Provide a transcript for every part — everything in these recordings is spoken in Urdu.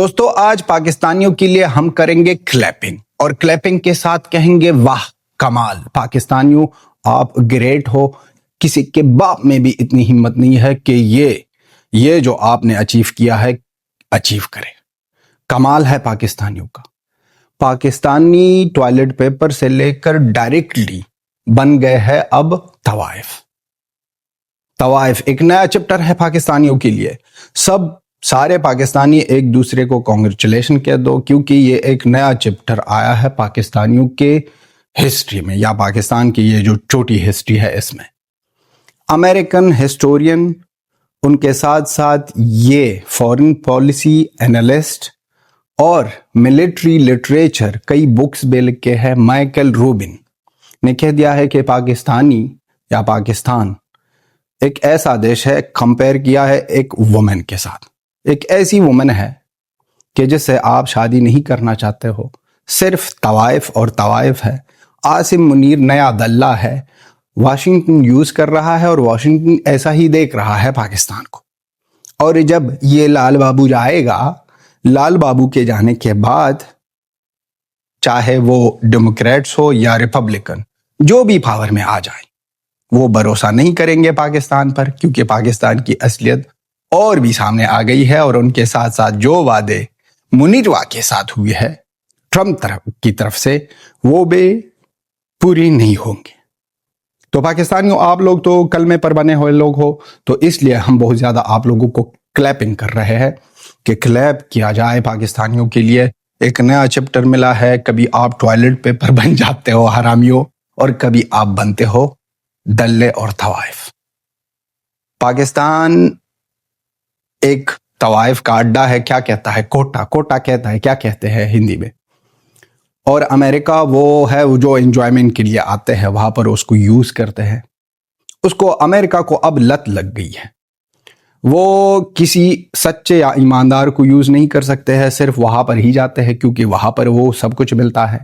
دوستو آج پاکستانیوں کے لیے ہم کریں گے کلیپنگ، اور کلیپنگ کے ساتھ کہیں گے واہ کمال پاکستانیوں، آپ گریٹ ہو. کسی کے باپ میں بھی اتنی ہمت نہیں ہے کہ یہ جو آپ نے اچیو کیا ہے اچیو کرے. کمال ہے پاکستانیوں کا. پاکستانی ٹوائلٹ پیپر سے لے کر ڈائریکٹلی بن گئے ہے اب طوائف ایک نیا چپٹر ہے پاکستانیوں کے لیے. سارے پاکستانی ایک دوسرے کو کانگریچولیشن کہہ دو، کیونکہ یہ ایک نیا چپٹر آیا ہے پاکستانیوں کے ہسٹری میں، یا پاکستان کی یہ جو چھوٹی ہسٹری ہے اس میں. امریکن ہسٹورین، ان کے ساتھ ساتھ یہ فورن پالیسی انالسٹ اور ملٹری لٹریچر کئی بکس بھی لکھے ہیں، مائیکل روبن نے کہہ دیا ہے کہ پاکستانی یا پاکستان ایک ایسا دیش ہے، کمپیئر کیا ہے ایک وومن کے ساتھ. ایک ایسی وومن ہے کہ جس سے آپ شادی نہیں کرنا چاہتے ہو، صرف طوائف اور طوائف ہے. عاصم منیر نیا دلہ ہے، واشنگٹن یوز کر رہا ہے اور واشنگٹن ایسا ہی دیکھ رہا ہے پاکستان کو. اور جب یہ لال بابو جائے گا، لال بابو کے جانے کے بعد چاہے وہ ڈیموکریٹس ہو یا ریپبلکن، جو بھی پاور میں آ جائے، وہ بھروسہ نہیں کریں گے پاکستان پر، کیونکہ پاکستان کی اصلیت اور بھی سامنے آ گئی ہے. اور ان کے ساتھ ساتھ جو وعدے منیروا کے ساتھ ہوئے ہے ٹرمپ کی طرف سے، وہ بھی پوری نہیں ہوں گے. تو پاکستانیوں، آپ لوگ تو کلمے پر بنے ہوئے لوگ ہو، تو اس لیے ہم بہت زیادہ آپ لوگوں کو کلیپنگ کر رہے ہیں کہ کلیپ کیا جائے. پاکستانیوں کے لیے ایک نیا چپٹر ملا ہے. کبھی آپ ٹوائلٹ پیپر بن جاتے ہو حرامیوں، اور کبھی آپ بنتے ہو دلے اور طوائف. پاکستان ایک طوائف کا اڈا ہے. کیا کہتا ہے؟ کوٹا کہتا ہے. کیا کہتے ہیں ہندی میں؟ اور امریکہ وہ ہے جو انجوائمنٹ کے لیے آتے ہیں، وہاں پر اس کو یوز کرتے ہیں. اس کو امریکہ کو اب لت لگ گئی ہے. وہ کسی سچے یا ایماندار کو یوز نہیں کر سکتے ہیں، صرف وہاں پر ہی جاتے ہیں کیونکہ وہاں پر وہ سب کچھ ملتا ہے.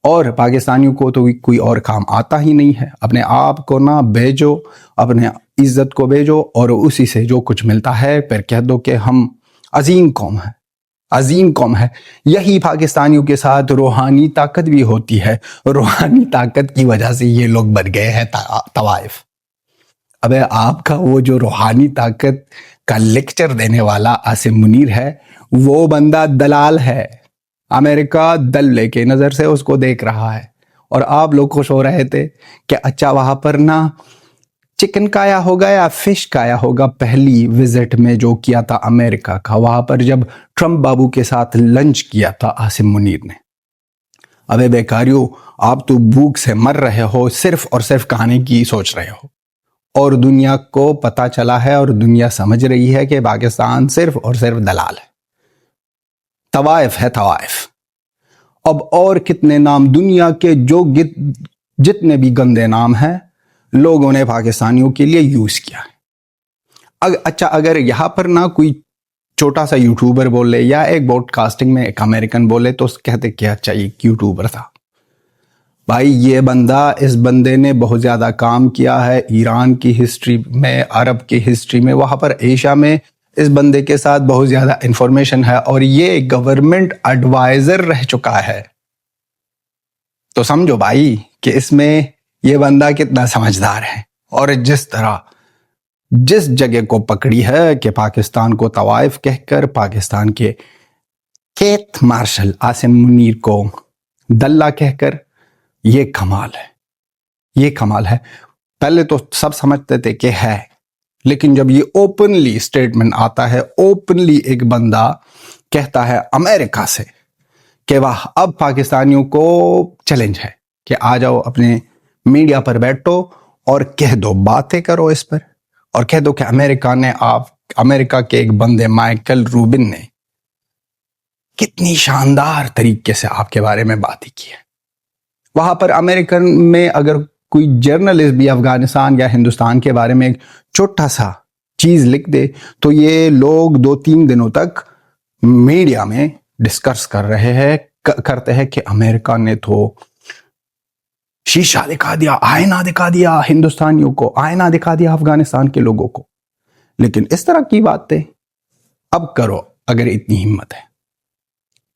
اور پاکستانیوں کو تو کوئی اور کام آتا ہی نہیں ہے. اپنے آپ کو نہ بھیجو، اپنے عزت کو بھیجو، اور اسی سے جو کچھ ملتا ہے پھر کہہ دو کہ ہم عظیم قوم ہے. یہی پاکستانیوں کے ساتھ روحانی طاقت بھی ہوتی ہے. روحانی طاقت کی وجہ سے یہ لوگ بن گئے ہیں طوائف. ابے آپ کا وہ جو روحانی طاقت کا لیکچر دینے والا عاصم منیر ہے، وہ بندہ دلال ہے. امریکہ دلے کے نظر سے اس کو دیکھ رہا ہے، اور آپ لوگ خوش ہو رہے تھے کہ اچھا وہاں پر نہ چکن کایا ہوگا یا فش کایا ہوگا. پہلی وزٹ میں جو کیا تھا امریکہ کا، وہاں پر جب ٹرمپ بابو کے ساتھ لنچ کیا تھا عاصم منیر نے. ابے بیکاریوں، آپ تو بھوک سے مر رہے ہو، صرف اور صرف کھانے کی سوچ رہے ہو. اور دنیا کو پتا چلا ہے اور دنیا سمجھ رہی ہے کہ پاکستان صرف اور صرف دلال ہے، طوائف ہے. اب اور کتنے نام دنیا کے جتنے بھی گندے نام ہیں، لوگوں نے پاکستانیوں کے لیے یوز کیا ہے. اچھا اگر یہاں پر نہ کوئی چھوٹا سا یوٹیوبر بولے یا ایک براڈ کاسٹنگ میں ایک امریکن بولے تو کہتے کیا چاہیے یوٹیوبر تھا. بھائی یہ بندہ، اس بندے نے بہت زیادہ کام کیا ہے ایران کی ہسٹری میں، عرب کی ہسٹری میں، وہاں پر ایشیا میں اس بندے کے ساتھ بہت زیادہ انفارمیشن ہے، اور یہ گورنمنٹ ایڈوائزر رہ چکا ہے. تو سمجھو بھائی کہ اس میں یہ بندہ کتنا سمجھدار ہے. اور جس جگہ کو پکڑی ہے کہ پاکستان کو طوائف کہہ کر، پاکستان کے کیتھ مارشل عاصم منیر کو دلہ کہہ کر، یہ کمال ہے. پہلے تو سب سمجھتے تھے کہ ہے، لیکن جب یہ اوپنلی سٹیٹمنٹ آتا ہے، اوپنلی ایک بندہ کہتا ہے امریکہ سے کہ واہ، اب پاکستانیوں کو چیلنج ہے کہ آ جاؤ اپنے میڈیا پر بیٹھو اور کہہ دو، باتیں کرو اس پر، اور کہہ دو کہ امریکہ کے ایک بندے مائیکل روبن نے کتنی شاندار طریقے سے آپ کے بارے میں باتیں کی ہے. وہاں پر امریکن میں اگر کوئی جرنلسٹ بھی افغانستان یا ہندوستان کے بارے میں ایک چھوٹا سا چیز لکھ دے، تو یہ لوگ 2-3 دنوں تک میڈیا میں ڈسکس کرتے ہیں کہ امریکہ نے تو شیشہ دکھا دیا، آئینہ دکھا دیا ہندوستانیوں کو، آئینہ دکھا دیا افغانستان کے لوگوں کو. لیکن اس طرح کی باتیں اب کرو اگر اتنی ہمت ہے.